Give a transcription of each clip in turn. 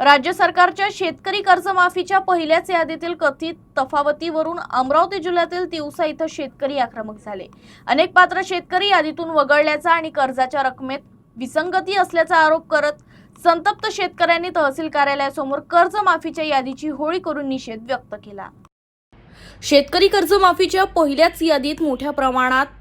राज्य सरकारच्या शेतकरी कर्जमाफीच्या पहिल्याच यादीतील कथित तफावतीवरून अमरावती जिल्ह्यातील तिवसा इथं शेतकरी आक्रमक झाले। अनेक पात्र शेतकरी यादीतून वगळल्याचा आणि कर्जाच्या रकमेत विसंगती असल्याचा आरोप करत संतप्त शेतकऱ्यांनी तहसील कार्यालयासमोर कर्जमाफीच्या यादीची होळी करून निषेध व्यक्त केला। शेतकरी कर्जमाफीच्या पहिल्याच यादीत मोठ्या प्रमाणात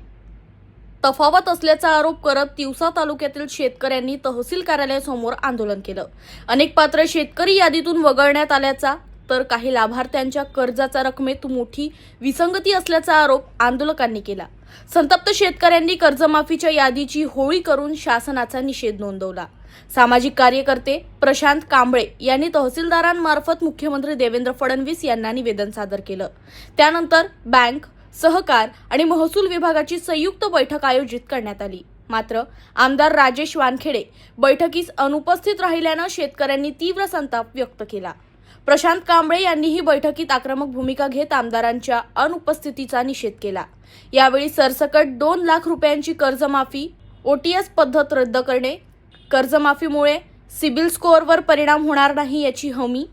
तफावत असल्याचा आरोप करत तिवसा तालुक्यातील शेतकऱ्यांनी तहसील कार्यालयासमोर आंदोलन केलं। अनेक पात्र शेतकरी यादीतून वगळण्यात आल्याचा तर काही लाभार्थ्यांच्या कर्जाच्या रकमेत मोठी विसंगती असल्याचा आरोप आंदोलकांनी केला। संतप्त शेतकऱ्यांनी कर्जमाफीच्या यादीची होळी करून शासनाचा निषेध नोंदवला। सामाजिक कार्यकर्ते प्रशांत कांबळे यांनी तहसीलदारांमार्फत मुख्यमंत्री देवेंद्र फडणवीस यांना निवेदन सादर केलं। त्यानंतर बँक, सहकार आणि महसूल विभागाची संयुक्त बैठक आयोजित करण्यात आली। मात्र आमदार राजेश वानखेडे बैठकीस अनुपस्थित राहिल्यानं शेतकऱ्यांनी तीव्र संताप व्यक्त केला। प्रशांत कांबळे यांनीही बैठकीत आक्रमक भूमिका घेत आमदारांच्या अनुपस्थितीचा निषेध केला। यावेळी सरसकट 2 लाख रुपयांची कर्जमाफी, OTS पद्धत रद्द करणे, कर्जमाफीमुळे सिबिल स्कोअरवर परिणाम होणार नाही याची हमी,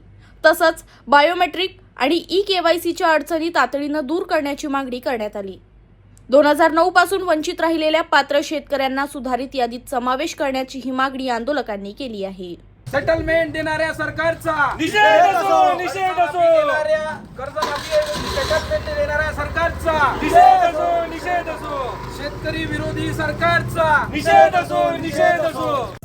तसंच बायोमेट्रिक आणि eKYCच्या अडचणी तातडीनं दूर करण्याची मागणी करण्यात आली। 2009 पासून वंचित राहिलेल्या पात्र शेतकऱ्यांना सुधारित यादीत समावेश करण्याची ही मागणी आंदोलकांनी केली आहे। सेटलमेंट देणाऱ्या सरकारचा निषेध असो, निषेध असो, कर्जमाफी सेटलमेंट देणाऱ्या सरकारचा निषेध असो, निषेध असो, शेतकरी विरोधी सरकारचा निषेध असो, निषेध असो,